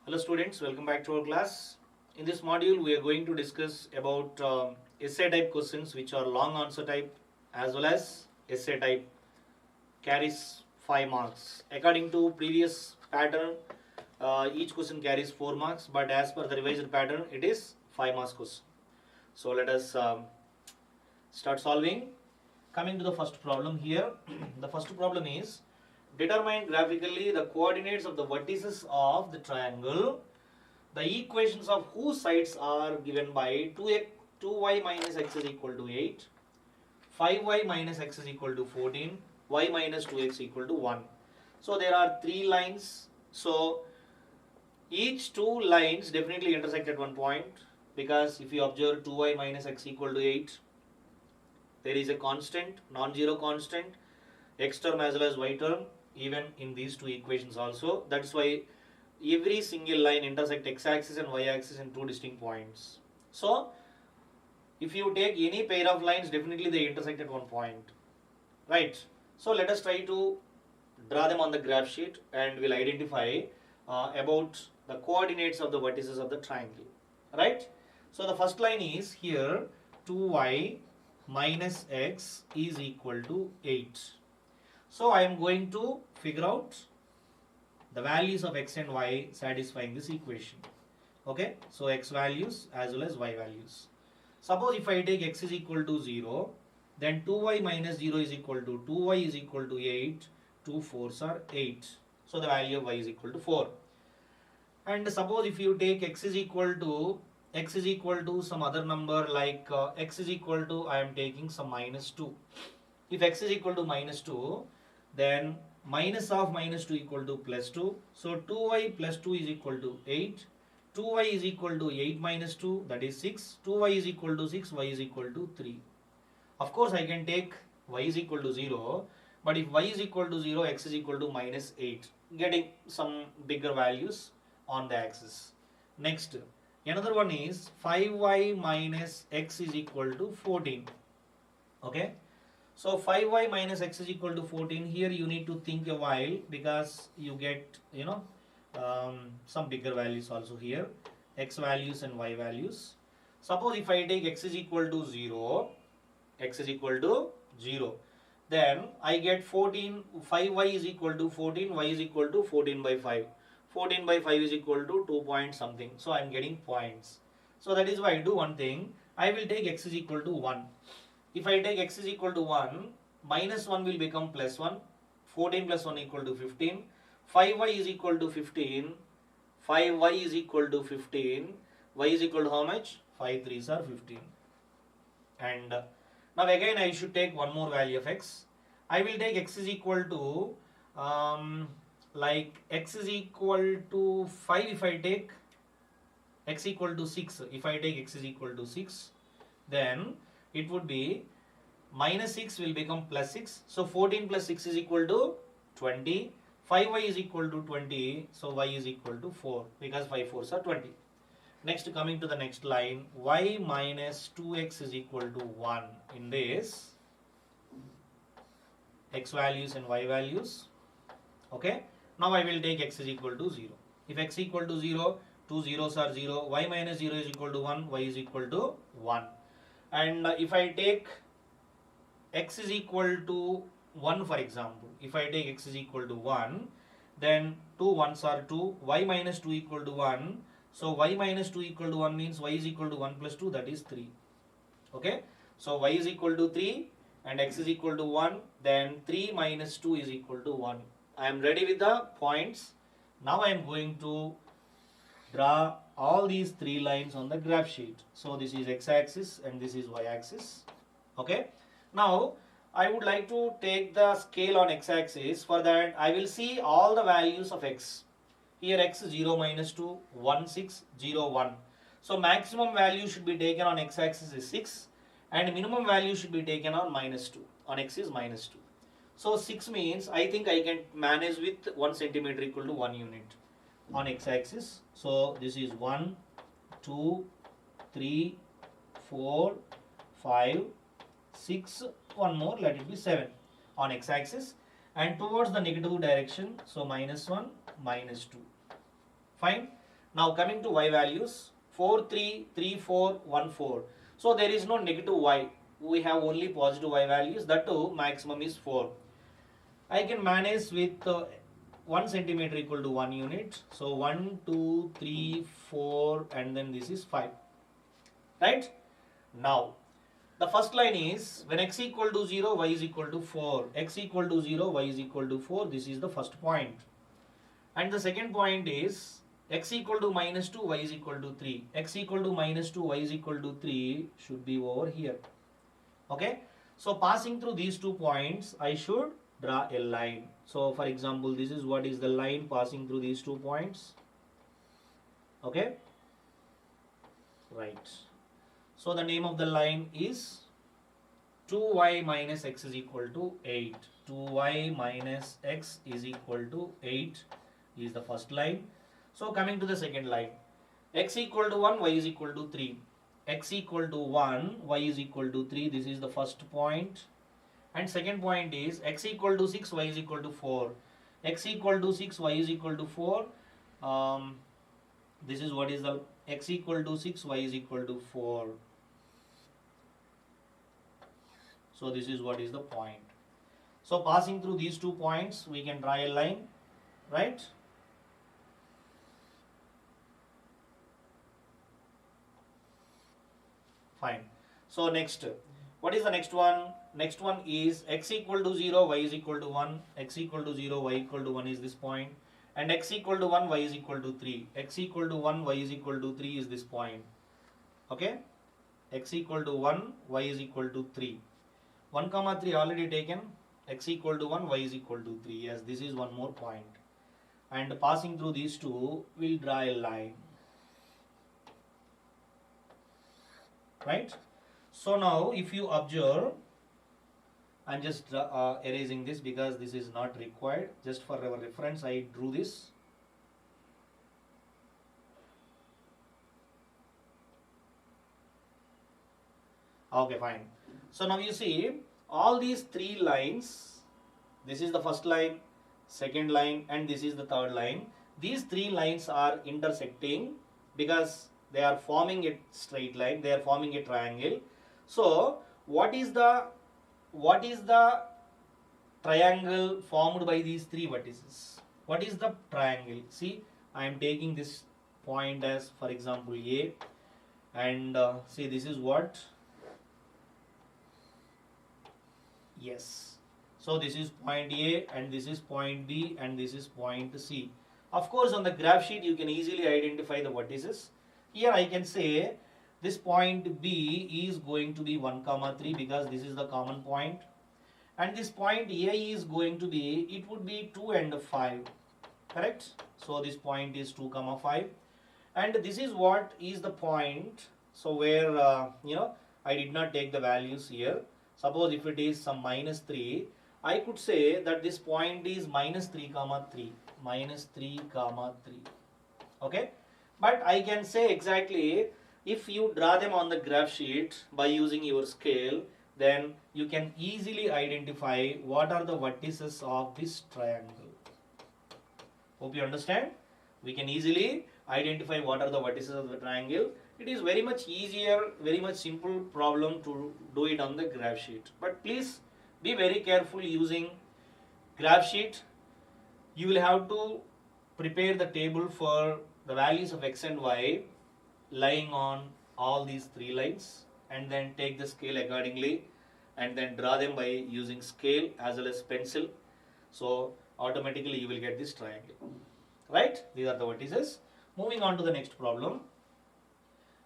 Hello students, welcome back to our class. In this module we are going to discuss about essay type questions which are long answer type as well as essay type carries 5 marks. According to previous pattern, each question carries 4 marks, but as per the revised pattern it is 5 marks question. So let us start solving. Coming to the first problem here, the first problem is determine graphically the coordinates of the vertices of the triangle. The equations of whose sides are given by 2y minus x is equal to 8, 5y minus x is equal to 14, y minus 2x equal to 1. So there are 3 lines. So each 2 lines definitely intersect at one point, because if you observe 2y minus x equal to 8, there is a constant, non-zero constant, x term as well as y term, even in these 2 equations also. That's why every single line intersect x-axis and y-axis in 2 distinct points. So if you take any pair of lines, definitely they intersect at one point, right? So let us try to draw them on the graph sheet and we'll identify about the coordinates of the vertices of the triangle, right? So the first line is here 2y minus x is equal to 8. So I am going to figure out the values of x and y satisfying this equation. Okay, so x values as well as y values. Suppose if I take x is equal to 0, then 2y minus 0 is equal to 2y is equal to 8, 2 4s are 8. So the value of y is equal to 4. And suppose if you take x is equal to some other number, like x is equal to, I am taking some minus 2. If x is equal to minus 2, then minus of minus 2 equal to plus 2. So 2y plus 2 is equal to 8. 2y is equal to 8 minus 2, that is 6. 2y is equal to 6, y is equal to 3. Of course, I can take y is equal to 0, but if y is equal to 0, x is equal to minus 8, getting some bigger values on the axis. Next, another one is 5y minus x is equal to 14. Okay. So 5y minus x is equal to 14. Here you need to think a while, because you get some bigger values also here, x values and y values. Suppose if I take x is equal to 0, then I get 14, 5y is equal to 14, y is equal to 14 by 5. 14 by 5 is equal to 2 point something. So I am getting points. So that is why I do one thing. I will take x is equal to 1. If I take x is equal to 1, minus 1 will become plus 1. 14 plus 1 equal to 15. 5y is equal to 15. 5y is equal to 15. Y is equal to how much? 5 3s are 15. And now again I should take one more value of x. I will take x is equal to like x is equal to 5. If I take x equal to 6, if I take x is equal to 6, then it would be minus 6 will become plus 6. So 14 plus 6 is equal to 20. 5y is equal to 20. So y is equal to 4, because 5 4s are 20. Next, coming to the next line, y minus 2x is equal to 1. In this, x values and y values. Okay. Now I will take x is equal to 0. If x equal to 0, 2 zeros are 0. Y minus 0 is equal to 1. Y is equal to 1. And if I take x is equal to 1, for example, if I take x is equal to 1, then 2 1s are 2. Y minus 2 equal to 1. So y minus 2 equal to 1 means y is equal to 1 plus 2, that is 3. Okay. So y is equal to 3 and x is equal to 1. Then 3 minus 2 is equal to 1. I am ready with the points. Now I am going to draw all these 3 lines on the graph sheet. So this is x-axis and this is y-axis. Okay. Now I would like to take the scale on x-axis. For that I will see all the values of x. Here x 0 minus 2, 1 6, 0 1. So maximum value should be taken on x-axis is 6 and minimum value should be taken on minus 2. On x is minus 2. So 6 means I think I can manage with 1 centimeter equal to 1 unit on x-axis. So this is 1, 2, 3, 4, 5, 6, one more, let it be 7 on x-axis, and towards the negative direction, so -1, -2. Fine. Now coming to y values, 4, 3, 3, 4, 1, 4. So there is no negative y. We have only positive y values. That too, maximum is 4. I can manage with 1 centimeter equal to 1 unit. So 1, 2, 3, 4, and then this is 5. Right? Now, the first line is when x equal to 0, y is equal to 4. X equal to 0, y is equal to 4. This is the first point. And the second point is x equal to minus 2, y is equal to 3. X equal to minus 2, y is equal to 3 should be over here. Okay. So passing through these 2 points, I should draw a line. So for example, this is what is the line passing through these 2 points. Okay. Right. So the name of the line is 2y minus x is equal to 8. 2y minus x is equal to 8 is the first line. So coming to the second line, x equal to 1, y is equal to 3. X equal to 1, y is equal to 3. This is the first point. And second point is x equal to 6, y is equal to 4. X equal to 6, y is equal to 4. This is what is the x equal to 6, y is equal to 4. So this is what is the point. So passing through these 2 points, we can draw a line, right? Fine. So next, what is the next one? Next one is x equal to 0, y is equal to 1. X equal to 0, y equal to 1 is this point. And x equal to 1, y is equal to 3. X equal to 1, y is equal to 3 is this point. Okay? X equal to 1, y is equal to 3. 1 comma 3 already taken. X equal to 1, y is equal to 3. Yes, this is one more point. And passing through these 2, we'll draw a line. Right? So now if you observe, I'm just erasing this because this is not required. Just for our reference, I drew this. Okay, fine. So now you see all these 3 lines. This is the first line, second line, and this is the third line. These 3 lines are intersecting because they are forming a straight line. They are forming a triangle. So what is the triangle formed by these 3 vertices? What is the triangle? See, I am taking this point as, for example, A, and see, this is what? Yes. So this is point A, and this is point B, and this is point C. Of course, on the graph sheet, you can easily identify the vertices. Here I can say this point B is going to be 1 comma 3 because this is the common point. And this point A is going to be, it would be 2 and 5. Correct? So this point is 2 comma 5. And this is what is the point. So where, I did not take the values here. Suppose if it is some minus 3, I could say that this point is minus 3 comma 3. Minus 3 comma 3. Okay? But I can say exactly, if you draw them on the graph sheet by using your scale, then you can easily identify what are the vertices of this triangle. Hope you understand. We can easily identify what are the vertices of the triangle. It is very much easier, very much simple problem to do it on the graph sheet. But please be very careful using graph sheet. You will have to prepare the table for the values of x and y lying on all these 3 lines, and then take the scale accordingly and then draw them by using scale as well as pencil. So automatically you will get this triangle. Right? These are the vertices. Moving on to the next problem.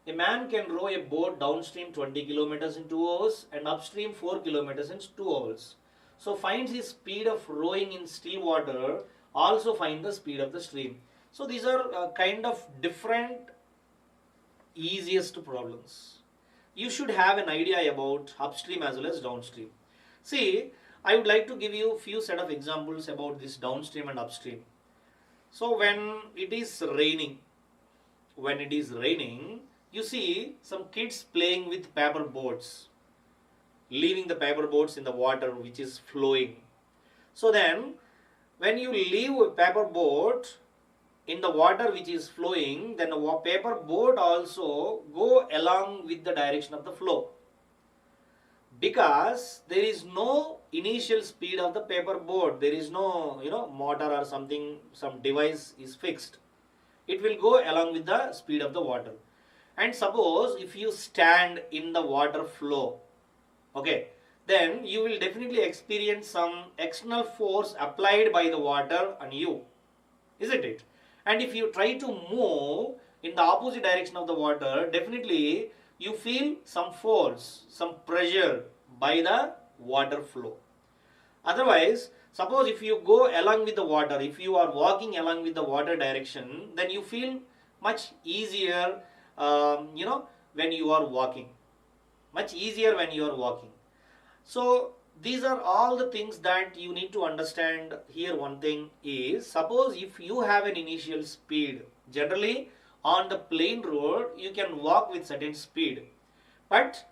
A man can row a boat downstream 20 kilometers in 2 hours and upstream 4 kilometers in 2 hours. So finds his speed of rowing in still water, also find the speed of the stream. So these are kind of different easiest problems. You should have an idea about upstream as well as downstream. See, I would like to give you a few set of examples about this downstream and upstream. So when it is raining, you see some kids playing with paper boats, leaving the paper boats in the water which is flowing. So then when you leave a paper boat in the water which is flowing, then the paper boat also go along with the direction of the flow, because there is no initial speed of the paper boat. There is no motor or something, some device is fixed. It will go along with the speed of the water. And suppose if you stand in the water flow, okay, then you will definitely experience some external force applied by the water on you, isn't it? And if you try to move in the opposite direction of the water, definitely you feel some force, some pressure by the water flow. Otherwise, suppose if you go along with the water, if you are walking along with the water direction, then you feel much easier, when you are walking. Much easier when you are walking. So these are all the things that you need to understand here. One thing is, suppose if you have an initial speed, generally on the plain road you can walk with certain speed, but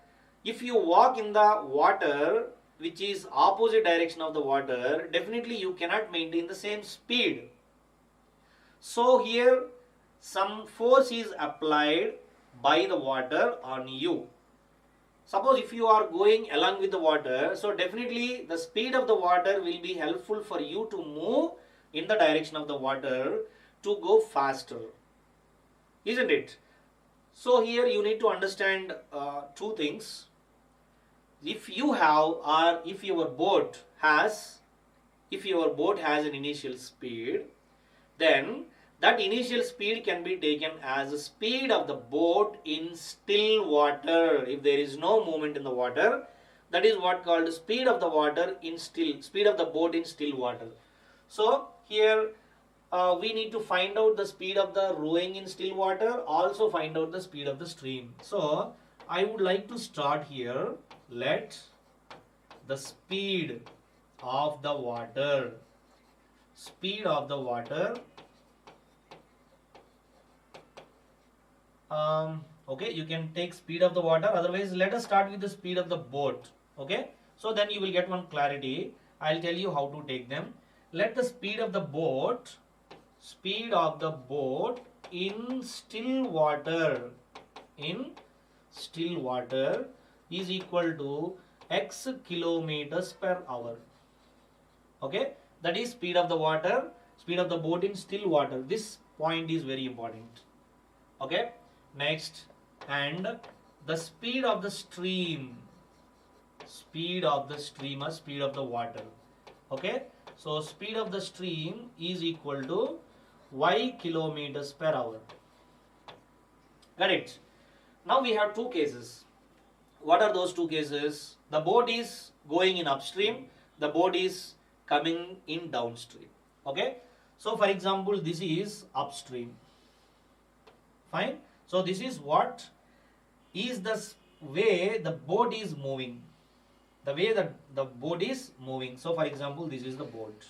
if you walk in the water which is opposite direction of the water, definitely you cannot maintain the same speed. So here some force is applied by the water on you. Suppose if you are going along with the water, so definitely the speed of the water will be helpful for you to move in the direction of the water to go faster, isn't it? So here you need to understand two things. If you have, or if your boat has an initial speed, then that initial speed can be taken as the speed of the boat in still water. If there is no movement in the water, that is what called speed of the water in still, speed of the boat in still water. So here we need to find out the speed of the rowing in still water, also find out the speed of the stream. So I would like to start here. Let the speed of the water, okay, you can take speed of the water, otherwise let us start with the speed of the boat. Okay, so then you will get one clarity. I'll tell you how to take them. Let the speed of the boat in still water is equal to x kilometers per hour. Okay, that is speed of the boat in still water. This point is very important. Okay, next, and the speed of the stream or speed of the water. Okay, so speed of the stream is equal to y kilometers per hour. Got it? Now we have two cases. What are those two cases? The boat is going in upstream, the boat is coming in downstream. Okay, so for example, this is upstream. Fine. So this is what is the way the boat is moving. The way that the boat is moving. So for example, this is the boat.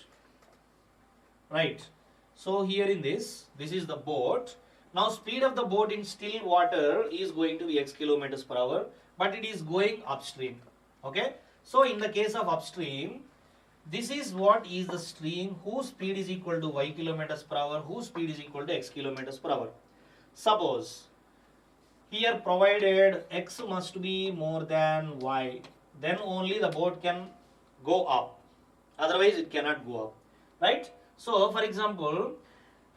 Right. So here in this is the boat. Now speed of the boat in still water is going to be x kilometers per hour, but it is going upstream. Okay. So in the case of upstream, this is what is the stream whose speed is equal to y kilometers per hour, whose speed is equal to x kilometers per hour. Suppose here provided x must be more than y, then only the boat can go up, otherwise it cannot go up, right? So for example,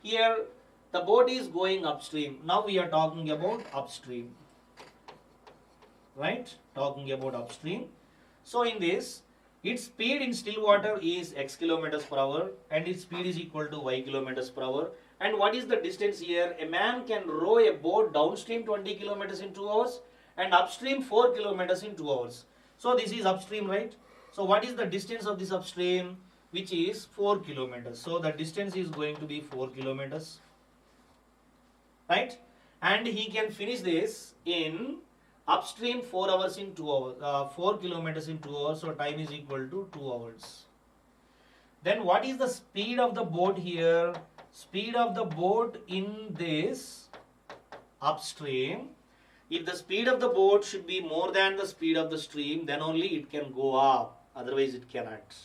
here the boat is going upstream. Now we are talking about upstream, right? Talking about upstream. So in this, its speed in still water is x kilometers per hour and its speed is equal to y kilometers per hour. And what is the distance here? A man can row a boat downstream 20 kilometers in 2 hours and upstream 4 kilometers in 2 hours. So this is upstream, right? So what is the distance of this upstream? Which is 4 kilometers. So the distance is going to be 4 kilometers, right? And he can finish this in upstream 4 hours in 2 hours, 4 kilometers in 2 hours. So time is equal to 2 hours. Then what is the speed of the boat here? Speed of the boat in this upstream. If the speed of the boat should be more than the speed of the stream, then only it can go up, otherwise it cannot.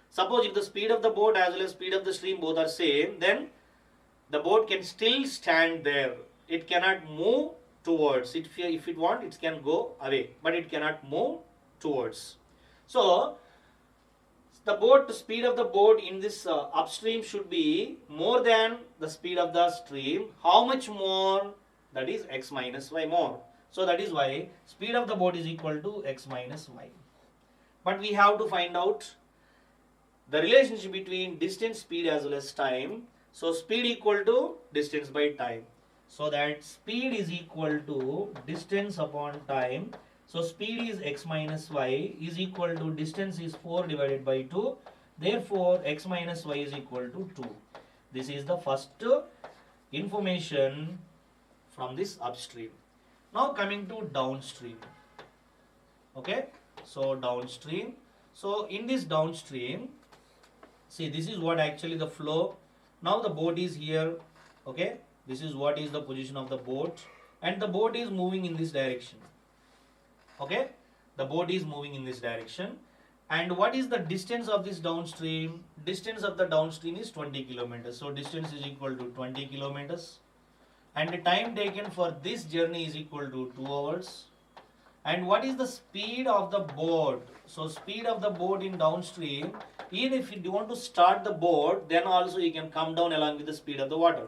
Suppose if the speed of the boat as well as speed of the stream both are same, then the boat can still stand there. It cannot move towards. If it want, it can go away, but it cannot move towards. So the speed of the boat in this upstream should be more than the speed of the stream. How much more? That is x minus y more. So that is why speed of the boat is equal to x minus y. But we have to find out the relationship between distance, speed as well as time. So speed equal to distance by time. So that speed is equal to distance upon time. So speed is x minus y is equal to distance is 4 divided by 2. Therefore x minus y is equal to 2. This is the first information from this upstream. Now coming to downstream. Okay. So downstream. So in this downstream, see, this is what actually the flow. Now the boat is here. Okay. This is what is the position of the boat. And the boat is moving in this direction. Okay. The boat is moving in this direction. And what is the distance of this downstream? Distance of the downstream is 20 kilometers. So distance is equal to 20 kilometers. And the time taken for this journey is equal to 2 hours. And what is the speed of the boat? So speed of the boat in downstream, even if you want to start the boat, then also you can come down along with the speed of the water.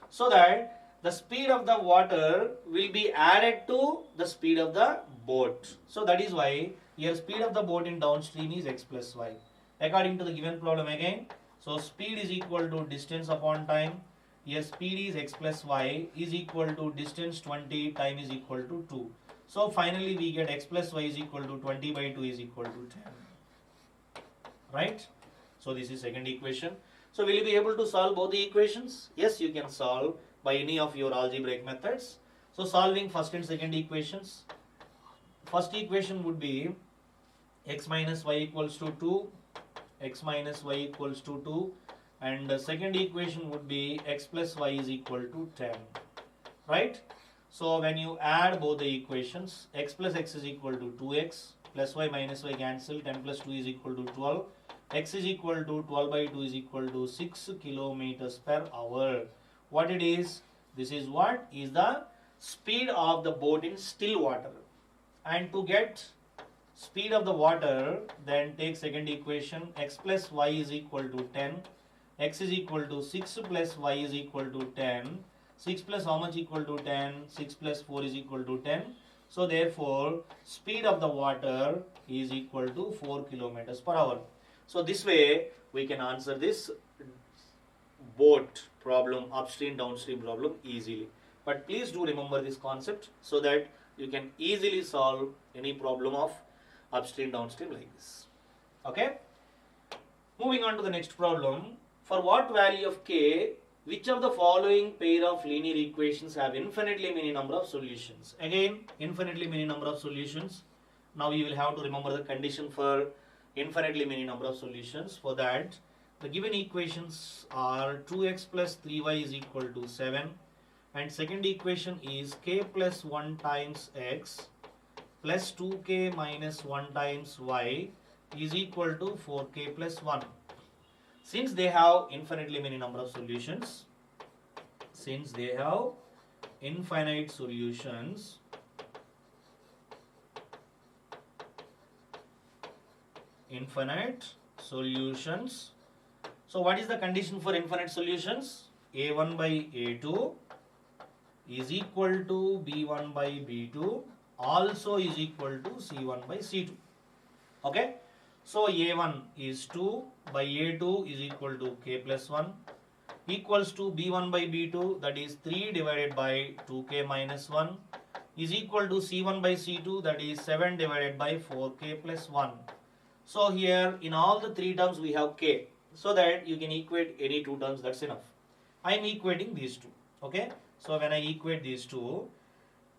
So that the speed of the water will be added to the speed of the boat. So that is why here speed of the boat in downstream is x plus y. According to the given problem again, so speed is equal to distance upon time. Here speed is x plus y is equal to distance 20, time is equal to 2. So finally we get x plus y is equal to 20 by 2 is equal to 10. Right? So this is second equation. So will you be able to solve both the equations? Yes, you can solve by any of your algebraic methods. So solving first and second equations. First equation would be x minus y equals to 2. X minus y equals to 2. And the second equation would be x plus y is equal to 10. Right? So when you add both the equations, x plus x is equal to 2x, plus y minus y cancel, 10 plus 2 is equal to 12. X is equal to 12 by 2 is equal to 6 kilometers per hour. What it is? This is what is the speed of the boat in still water. And to get speed of the water, then take second equation, x plus y is equal to 10. X is equal to 6 plus y is equal to 10. 6 plus how much equal to 10? 6 plus 4 is equal to 10. So therefore, speed of the water is equal to 4 kilometers per hour. So this way, we can answer this boat problem, upstream, downstream problem easily. But please do remember this concept so that you can easily solve any problem of upstream, downstream like this. Okay? Moving on to the next problem. For what value of k, which of the following pair of linear equations have infinitely many number of solutions? Again, infinitely many number of solutions. Now you will have to remember the condition for infinitely many number of solutions. For that, the given equations are 2x plus 3y is equal to 7. And second equation is k plus 1 times x plus 2k minus 1 times y is equal to 4k plus 1. Since they have infinitely many number of solutions, infinite solutions, so what is the condition for infinite solutions? A1 by A2 is equal to B1 by B2 also is equal to C1 by C2. Okay? So A1 is 2 by A2 is equal to k plus 1 equals to B1 by B2, that is 3 divided by 2k minus 1 is equal to C1 by C2, that is 7 divided by 4k plus 1. So here in all the three terms we have k, so that you can equate any two terms, that's enough. I am equating these two. Okay, so when I equate these two,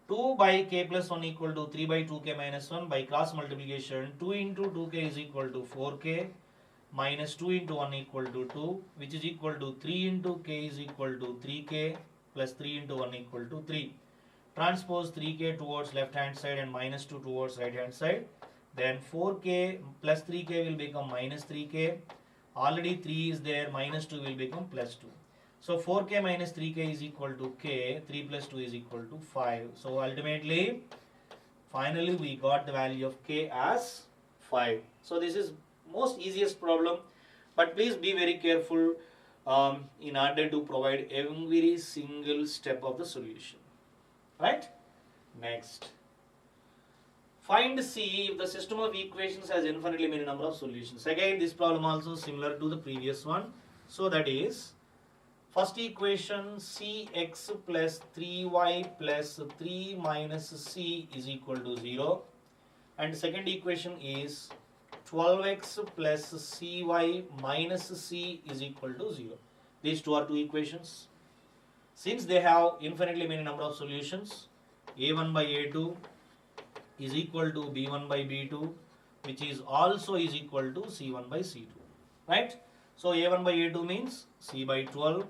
2 by k plus 1 equal to 3 by 2k minus 1, by cross multiplication 2 into 2k is equal to 4k minus 2 into 1 equal to 2, which is equal to 3 into k is equal to 3k plus 3 into 1 equal to 3. Transpose 3k towards left hand side and minus 2 towards right hand side. Then 4k plus 3k will become minus 3k. Already 3 is there, minus 2 will become plus 2. So 4k minus 3k is equal to k, 3 plus 2 is equal to 5. So ultimately, finally we got the value of k as 5. So this is most easiest problem, but please be very careful in order to provide every single step of the solution. Right? Next. Find C if the system of equations has infinitely many number of solutions. Again, this problem also similar to the previous one. So that is, first equation cx plus 3y plus 3 minus c is equal to 0. And second equation is 12x plus cy minus c is equal to 0. These two are two equations. Since they have infinitely many number of solutions, a1 by a2 is equal to b1 by b2, which is also is equal to c1 by c2. Right? So a1 by a2 means c by 12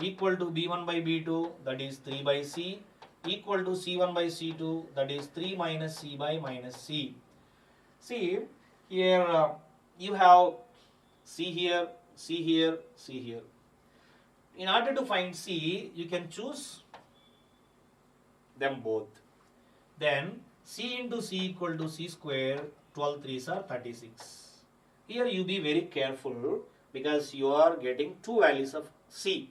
equal to b1 by b2, that is 3 by c, equal to c1 by c2, that is 3 minus c by minus c. See, here you have c here, c here, c here. In order to find c, you can choose them both. Then c into c equal to c square, 12 3s are 36. Here you be very careful because you are getting two values of c.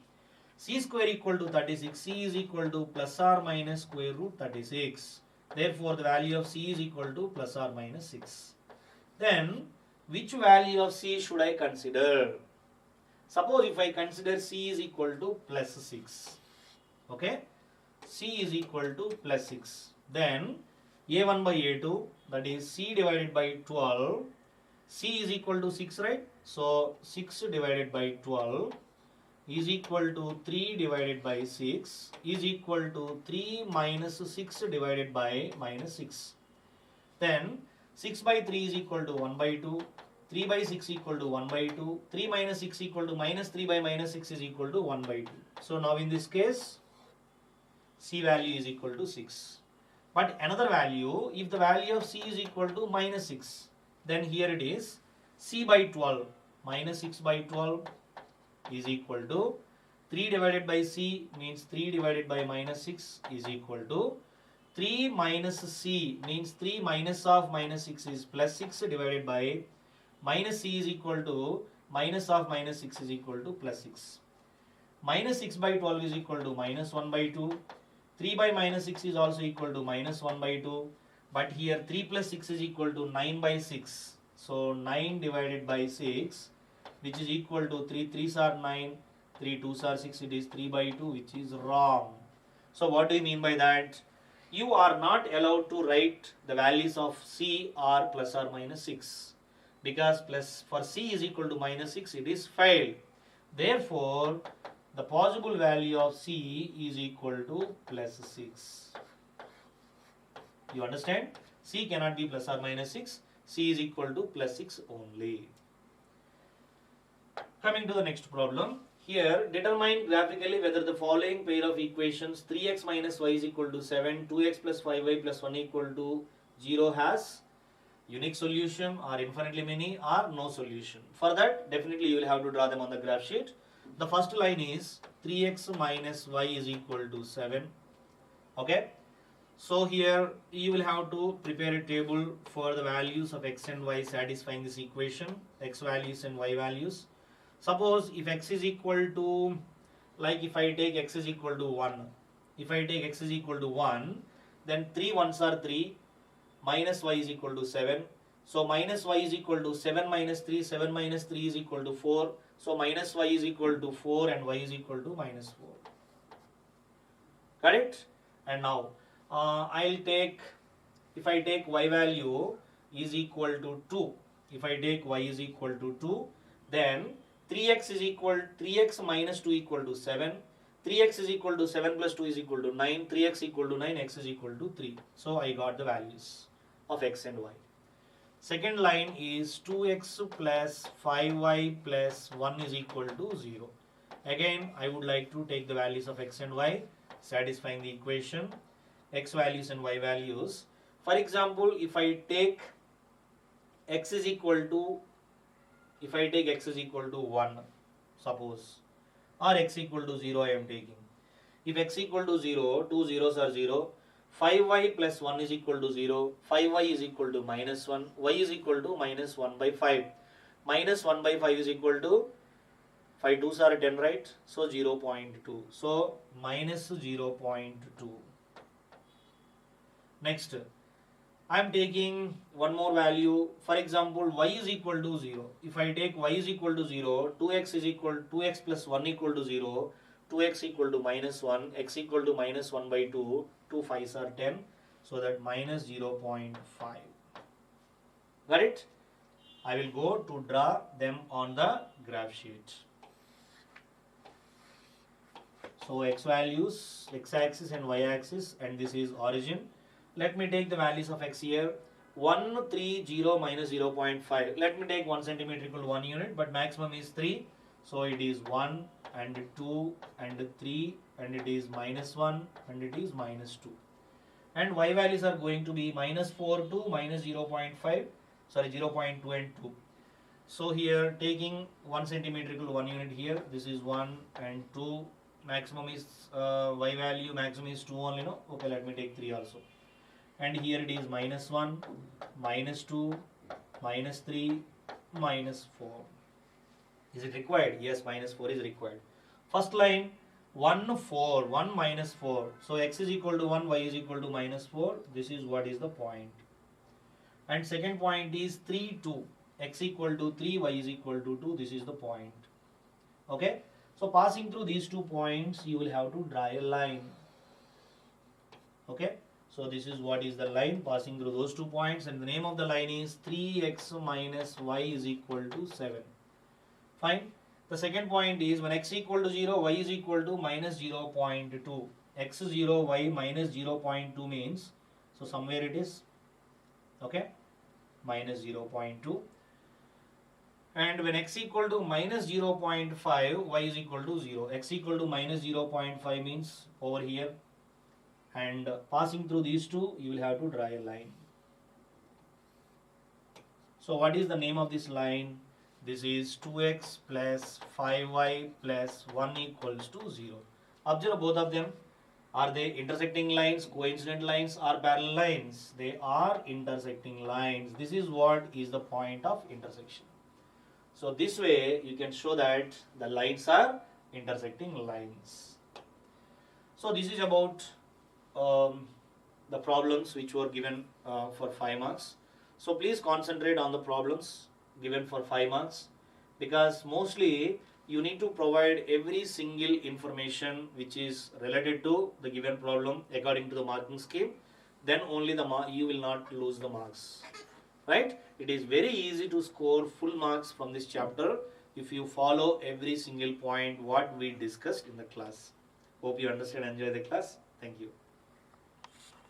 C square equal to 36, c is equal to plus or minus square root 36. Therefore, the value of c is equal to plus or minus 6. Then, which value of c should I consider? Suppose if I consider c is equal to plus 6. Okay? C is equal to plus 6. Then, a1 by a2, that is c divided by 12. C is equal to 6, right? So, 6 divided by 12 is equal to 3 divided by 6 is equal to 3 minus 6 divided by minus 6. Then 6 by 3 is equal to 1 by 2, 3 by 6 equal to 1 by 2, 3 minus 6 equal to minus 3 by minus 6 is equal to 1 by 2. So now in this case, C value is equal to 6. But another value, if the value of C is equal to minus 6, then here it is C by 12, minus 6 by 12 is equal to 3 divided by C means 3 divided by minus 6 is equal to 3 minus C means 3 minus of minus 6 is plus 6 divided by minus C is equal to minus of minus 6 is equal to plus 6. Minus 6 by 12 is equal to minus 1 by 2. 3 by minus 6 is also equal to minus 1 by 2. But here 3 plus 6 is equal to 9 by 6. So 9 divided by 6, which is equal to 3 3s are 9, 3 2s are 6, it is 3 by 2, which is wrong. So what do you mean by that? You are not allowed to write the values of C are plus or minus 6. Because plus for C is equal to minus 6, it is failed. Therefore, the possible value of C is equal to plus 6. You understand? C cannot be plus or minus 6. C is equal to plus 6 only. Coming to the next problem. Here, determine graphically whether the following pair of equations 3x minus y is equal to 7, 2x plus 5y plus 1 equal to 0 has unique solution or infinitely many or no solution. For that, definitely you will have to draw them on the graph sheet. The first line is 3x minus y is equal to 7. Okay. So here you will have to prepare a table for the values of x and y satisfying this equation, x values and y values. Suppose if x is equal to, like if I take x is equal to 1, if I take x is equal to 1, then 3 1s are 3, minus y is equal to 7. So minus y is equal to 7 minus 3, 7 minus 3 is equal to 4. So minus y is equal to 4 and y is equal to minus 4. Got it? And now I'll take, if I take y value is equal to 2, if I take y is equal to 2, then 3x is equal, 3x minus 2 equal to 7, 3x is equal to 7 plus 2 is equal to 9, 3x equal to 9, x is equal to 3. So I got the values of x and y. Second line is 2x plus 5y plus 1 is equal to 0. Again, I would like to take the values of x and y, satisfying the equation, x values and y values. For example, if I take x is equal to, if I take x is equal to 1, suppose, or x equal to 0 I am taking. If x equal to 0, two zeros are 0. 5y plus 1 is equal to 0. 5y is equal to minus 1. Y is equal to minus 1 by 5. Minus 1 by 5 is equal to 5 2s are 10, right? So 0.2. So minus 0.2. Next, I am taking one more value. For example, y is equal to 0. If I take y is equal to 0, 2x plus 1 equal to 0, 2x equal to minus 1, x equal to minus 1 by 2, 2 5s are 10. So that minus 0.5. Got it? I will go to draw them on the graph sheet. So x values, x axis and y axis, and this is origin. Let me take the values of x here. 1, 3, 0, minus 0.5. Let me take 1 centimeter equal to 1 unit, but maximum is 3. So it is 1 and 2 and 3 and it is minus 1 and it is minus 2. And y values are going to be minus 4 to minus 0.5, sorry 0.2 and 2. So here taking 1 centimeter equal to 1 unit here, this is 1 and 2. Maximum is y value, maximum is 2 only, no? Okay, let me take 3 also. And here it is minus 1, minus 2, minus 3, minus 4. Is it required? Yes, minus 4 is required. First line, 1, 4, 1 minus 4. So x is equal to 1, y is equal to minus 4. This is what is the point. And second point is 3, 2. X equal to 3, y is equal to 2. This is the point. Okay. So passing through these 2 points, you will have to draw a line. Okay. So this is what is the line passing through those 2 points, and the name of the line is 3x minus y is equal to 7. Fine. The second point is when x equal to 0, y is equal to minus 0.2. X 0, y minus 0.2 means, so somewhere it is, okay, minus 0.2. And when x equal to minus 0.5, y is equal to 0. X equal to minus 0.5 means over here. And passing through these 2, you will have to draw a line. So what is the name of this line? This is 2x plus 5y plus 1 equals to 0. Observe both of them. Are they intersecting lines, coincident lines, or parallel lines? They are intersecting lines. This is what is the point of intersection. So this way you can show that the lines are intersecting lines. So this is about the problems which were given for 5 marks. So please concentrate on the problems given for 5 marks, because mostly you need to provide every single information which is related to the given problem according to the marking scheme. Then only you will not lose the marks. Right? It is very easy to score full marks from this chapter if you follow every single point what we discussed in the class. Hope you understand and enjoy the class. Thank you.